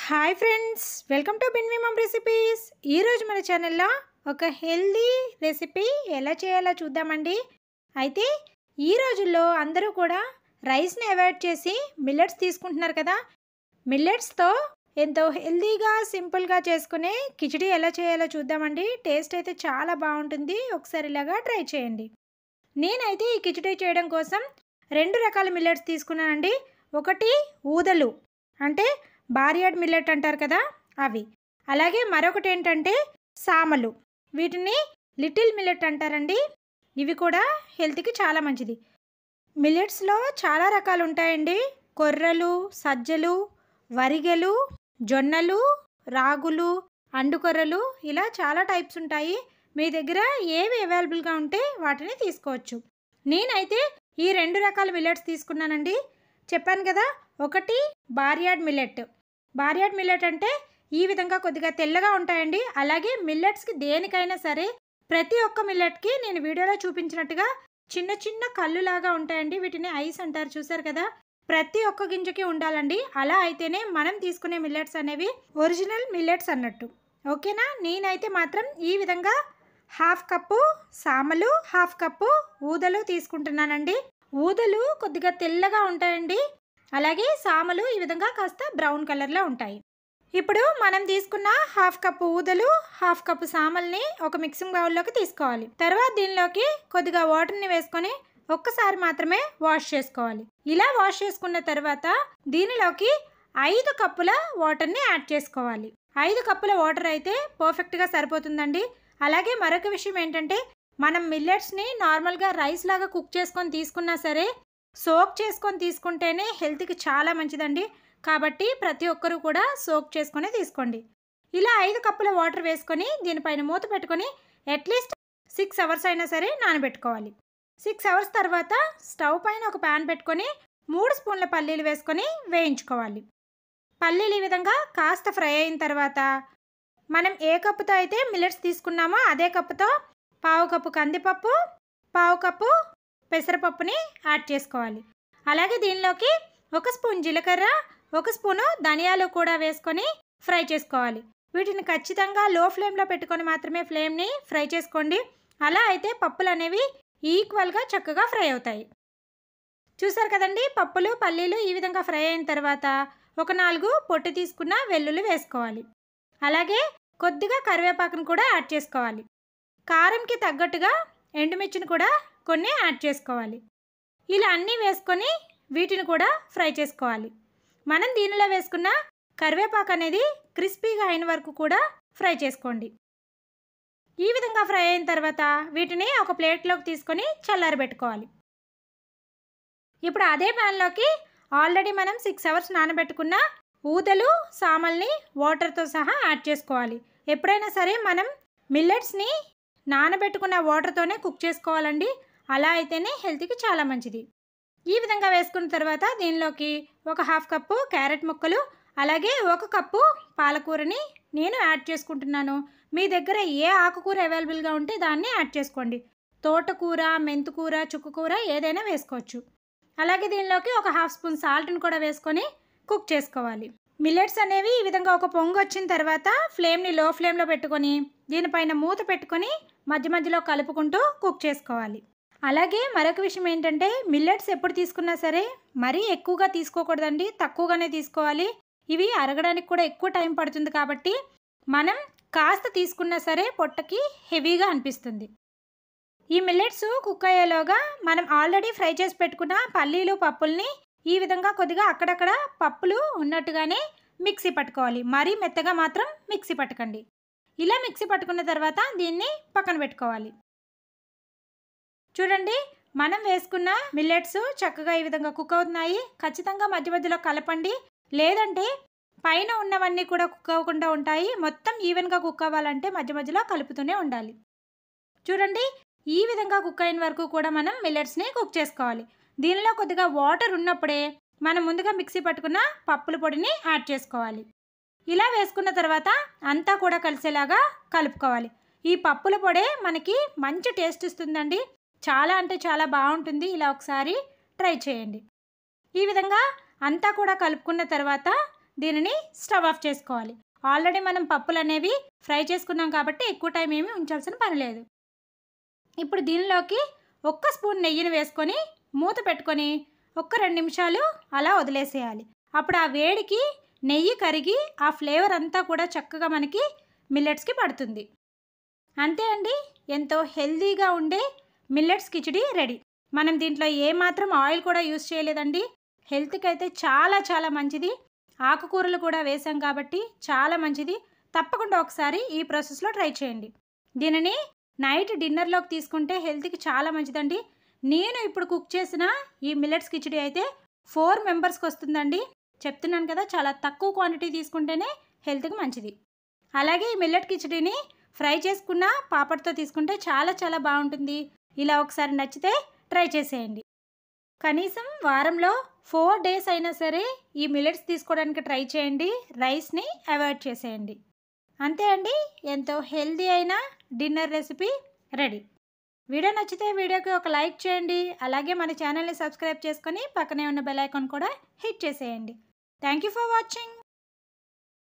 Hi friends, welcome to బిన్వి mom recipes. ఈరోజు మన ఛానల్లో ఒక హెల్దీ రెసిపీ ఎలా చేయాలో చూద్దామండి. అయితే ఈ రోజుల్లో అందరూ కూడా రైస్ని అవాయిడ్ చేసి మిల్లెట్స్ తీసుకుంటున్నారు కదా. మిల్లెట్స్తో ఎంతో హెల్దీగా సింపుల్గా చేసుకునే కిచిడి ఎలా చేయాలో చూద్దామండి. టేస్ట్ అయితే చాలా బాగుంటుంది. ఒకసారి ఇలాగా ట్రై చేయండి. నేనైతే ఈ కిచిడి చేయడం కోసం 2 రకాల మిల్లెట్స్ తీసుకున్నానండి. ఒకటి ఊదలు అంటే బార్యాడ్ మిల్లెట్ అంటారు కదా, అవి. అలాగే మరొకటి ఏంటంటే సామలు, వీటిని లిటిల్ మిల్లెట్ అంటారండి. ఇవి కూడా హెల్త్కి చాలా మంచిది. మిల్లెట్స్లో చాలా రకాలు ఉంటాయండి. కొర్రలు, సజ్జలు, వరిగెలు, జొన్నలు, రాగులు, అండుకొర్రలు, ఇలా చాలా టైప్స్ ఉంటాయి. మీ దగ్గర ఏవి అవైలబుల్గా ఉంటే వాటిని తీసుకోవచ్చు. నేనైతే ఈ 2 రకాల మిల్లెట్స్ తీసుకున్నానండి. చెప్పాను కదా, ఒకటి బార్యాడ్ మిల్లెట్. బార్యాడ్ మిల్లెట్ అంటే ఈ విధంగా కొద్దిగా తెల్లగా ఉంటాయండి. అలాగే మిల్లెట్స్కి దేనికైనా సరే ప్రతి ఒక్క మిల్లెట్కి నేను వీడియోలో చూపించినట్టుగా చిన్న చిన్న కళ్ళులాగా ఉంటాయండి. వీటిని ఐస్ అంటారు, చూసారు కదా. ప్రతి ఒక్క గింజకి ఉండాలండి. అలా అయితేనే మనం తీసుకునే మిల్లెట్స్ అనేవి ఒరిజినల్ మిల్లెట్స్ అన్నట్టు. ఓకేనా. నేనైతే మాత్రం ఈ విధంగా 1/2 కప్పు సామలు, 1/2 కప్పు ఊదలు తీసుకుంటున్నానండి. ఊదలు కొద్దిగా తెల్లగా ఉంటాయండి. అలాగే సామలు ఈ విధంగా కాస్త బ్రౌన్ కలర్లో ఉంటాయి. ఇప్పుడు మనం తీసుకున్న 1/2 కప్పు ఊదలు, 1/2 కప్పు సామల్ని ఒక మిక్సింగ్ బౌల్లోకి తీసుకోవాలి. తర్వాత దీనిలోకి కొద్దిగా వాటర్ని వేసుకొని ఒక్కసారి మాత్రమే వాష్ చేసుకోవాలి. ఇలా వాష్ చేసుకున్న తర్వాత దీనిలోకి 5 కప్పుల వాటర్ని యాడ్ చేసుకోవాలి. 5 కప్పుల వాటర్ అయితే పర్ఫెక్ట్గా సరిపోతుందండి. అలాగే మరొక విషయం ఏంటంటే, మనం మిల్లెట్స్ని నార్మల్గా రైస్ లాగా కుక్ చేసుకొని తీసుకున్నా సరే సోక్ చేసుకొని తీసుకుంటేనే హెల్త్కి చాలా మంచిదండి. కాబట్టి ప్రతి ఒక్కరూ కూడా సోక్ చేసుకొని తీసుకోండి. ఇలా 5 కప్పుల వాటర్ వేసుకొని దీనిపైన మూత పెట్టుకొని అట్లీస్ట్ 6 అవర్స్ అయినా సరే నానబెట్టుకోవాలి. 6 అవర్స్ తర్వాత స్టవ్ పైన ఒక ప్యాన్ పెట్టుకొని 3 స్పూన్ల పల్లీలు వేసుకొని వేయించుకోవాలి. పల్లీలు ఈ విధంగా కాస్త ఫ్రై అయిన తర్వాత మనం ఏ కప్పుతో అయితే మిల్లెట్స్ తీసుకున్నామో అదే కప్పుతో 1/2 కప్పు కందిపప్పు, 1/2 కప్పు పెసరపప్పుని యాడ్ చేసుకోవాలి. అలాగే దీనిలోకి 1 స్పూన్ జీలకర్ర, 1 స్పూను ధనియాలు కూడా వేసుకొని ఫ్రై చేసుకోవాలి. వీటిని ఖచ్చితంగా లో ఫ్లేమ్లో పెట్టుకొని మాత్రమే ఫ్లేమ్ని ఫ్రై చేసుకోండి. అలా అయితే పప్పులు అనేవి ఈక్వల్గా చక్కగా ఫ్రై అవుతాయి. చూసారు కదండి, పప్పులు పల్లీలు ఈ విధంగా ఫ్రై అయిన తర్వాత ఒక 4 పొట్టు తీసుకున్న వెల్లుల్లి వేసుకోవాలి. అలాగే కొద్దిగా కరివేపాకును కూడా యాడ్ చేసుకోవాలి. కారంకి తగ్గట్టుగా ఎండుమిర్చిని కూడా కొన్ని యాడ్ చేసుకోవాలి. ఇలా అన్నీ వేసుకొని వీటిని కూడా ఫ్రై చేసుకోవాలి. మనం దీనిలో వేసుకున్న కరివేపాకు అనేది క్రిస్పీగా అయిన వరకు కూడా ఫ్రై చేసుకోండి. ఈ విధంగా ఫ్రై అయిన తర్వాత వీటిని ఒక ప్లేట్లోకి తీసుకొని చల్లారబెట్టుకోవాలి. ఇప్పుడు అదే ప్యాన్లోకి ఆల్రెడీ మనం 6 అవర్స్ నానబెట్టుకున్న ఊదలు, సామల్ని వాటర్తో సహా యాడ్ చేసుకోవాలి. ఎప్పుడైనా సరే మనం మిల్లెట్స్ని నానబెట్టుకున్న వాటర్తోనే కుక్ చేసుకోవాలండి. అలా అయితేనే హెల్త్కి చాలా మంచిది. ఈ విధంగా వేసుకున్న తర్వాత దీనిలోకి ఒక 1/2 కప్పు క్యారెట్ ముక్కలు, అలాగే 1 కప్పు పాలకూరని నేను యాడ్ చేసుకుంటున్నాను. మీ దగ్గర ఏ ఆకుకూర అవైలబుల్గా ఉంటే దాన్ని యాడ్ చేసుకోండి. తోటకూర, మెంతుకూర, చుక్కకూర ఏదైనా వేసుకోవచ్చు. అలాగే దీనిలోకి ఒక 1/2 స్పూన్ సాల్ట్ని కూడా వేసుకొని కుక్ చేసుకోవాలి. మిల్లెట్స్ అనేవి ఈ విధంగా ఒక పొంగు వచ్చిన తర్వాత ఫ్లేమ్ని లో ఫ్లేమ్లో పెట్టుకొని దీనిపైన మూత పెట్టుకొని మధ్య మధ్యలో కలుపుకుంటూ కుక్ చేసుకోవాలి. అలాగే మరొక విషయం ఏంటంటే, మిల్లెట్స్ ఎప్పుడు తీసుకున్నా సరే మరీ ఎక్కువగా తీసుకోకూడదండి, తక్కువగానే తీసుకోవాలి. ఇవి అరగడానికి కూడా ఎక్కువ టైం పడుతుంది కాబట్టి మనం కాస్త తీసుకున్నా సరే పొట్టకి హెవీగా అనిపిస్తుంది. ఈ మిల్లెట్స్ కుక్ అయ్యేలోగా మనం ఆల్రెడీ ఫ్రై చేసి పెట్టుకున్న పల్లీలు, పప్పుల్ని ఈ విధంగా కొద్దిగా అక్కడక్కడ పప్పులు ఉన్నట్టుగానే మిక్సీ పట్టుకోవాలి. మరీ మెత్తగా మాత్రం మిక్సీ పట్టకండి. ఇలా మిక్సీ పట్టుకున్న తర్వాత దీన్ని పక్కన పెట్టుకోవాలి. చూడండి, మనం వేసుకున్న మిల్లెట్స్ చక్కగా ఈ విధంగా కుక్ అవుతున్నాయి. ఖచ్చితంగా మధ్య మధ్యలో కలపండి, లేదంటే పైన ఉన్నవన్నీ కూడా కుక్ అవ్వకుండా ఉంటాయి. మొత్తం ఈవెన్గా కుక్ అవ్వాలంటే మధ్య మధ్యలో కలుపుతూనే ఉండాలి. చూడండి, ఈ విధంగా కుక్ అయిన వరకు కూడా మనం మిల్లెట్స్ని కుక్ చేసుకోవాలి. దీనిలో కొద్దిగా వాటర్ ఉన్నప్పుడే మనం ముందుగా మిక్సీ పట్టుకున్న పప్పుల పొడిని యాడ్ చేసుకోవాలి. ఇలా వేసుకున్న తర్వాత అంతా కూడా కలిసేలాగా కలుపుకోవాలి. ఈ పప్పుల పొడే మనకి మంచి టేస్ట్ ఇస్తుందండి. చాలా అంటే చాలా బాగుంటుంది. ఇలా ఒకసారి ట్రై చేయండి. ఈ విధంగా అంతా కూడా కలుపుకున్న తర్వాత దీనిని స్టవ్ ఆఫ్ చేసుకోవాలి. ఆల్రెడీ మనం పప్పులు అనేవి ఫ్రై చేసుకున్నాం కాబట్టి ఎక్కువ టైం ఏమీ ఉంచాల్సిన పని లేదు. ఇప్పుడు దీనిలోకి 1 స్పూన్ నెయ్యిని వేసుకొని మూత పెట్టుకొని ఒక 2 నిమిషాలు అలా వదిలేసేయాలి. అప్పుడు ఆ వేడికి నెయ్యి కరిగి ఆ ఫ్లేవర్ అంతా కూడా చక్కగా మనకి మిల్లెట్స్కి పడుతుంది. అంతే అండి, ఎంతో హెల్తీగా ఉండే మిల్లెట్స్ కిచిడి రెడీ. మనం దీంట్లో ఏమాత్రం ఆయిల్ కూడా యూస్ చేయలేదండి. హెల్త్కి అయితే చాలా చాలా మంచిది. ఆకుకూరలు కూడా వేసాం కాబట్టి చాలా మంచిది. తప్పకుండా ఒకసారి ఈ ప్రాసెస్లో ట్రై చేయండి. దీనిని నైట్ డిన్నర్లోకి తీసుకుంటే హెల్త్కి చాలా మంచిదండి. నేను ఇప్పుడు కుక్ చేసిన ఈ మిల్లెట్స్ కిచిడి అయితే 4 మెంబర్స్కి వస్తుందండి. చెప్తున్నాను కదా, చాలా తక్కువ క్వాంటిటీ తీసుకుంటేనే హెల్త్కి మంచిది. అలాగే ఈ మిల్లెట్ కిచిడిని ఫ్రై చేసుకున్న పాపడ్తో తీసుకుంటే చాలా చాలా బాగుంటుంది. ఇలా ఒకసారి నచ్చితే ట్రై చేసేయండి. కనీసం వారంలో 4 డేస్ అయినా సరే ఈ మిల్లెట్స్ తీసుకోవడానికి ట్రై చేయండి. రైస్ని అవాయిడ్ చేసేయండి. అంతే అండి, ఎంతో హెల్తీ అయిన డిన్నర్ రెసిపీ రెడీ. వీడియో నచ్చితే వీడియోకి ఒక లైక్ చేయండి. అలాగే మన ఛానల్ని సబ్స్క్రైబ్ చేసుకొని పక్కనే ఉన్న బెల్ ఐకాన్ కూడా హిట్ చేసేయండి. Thank you for watching.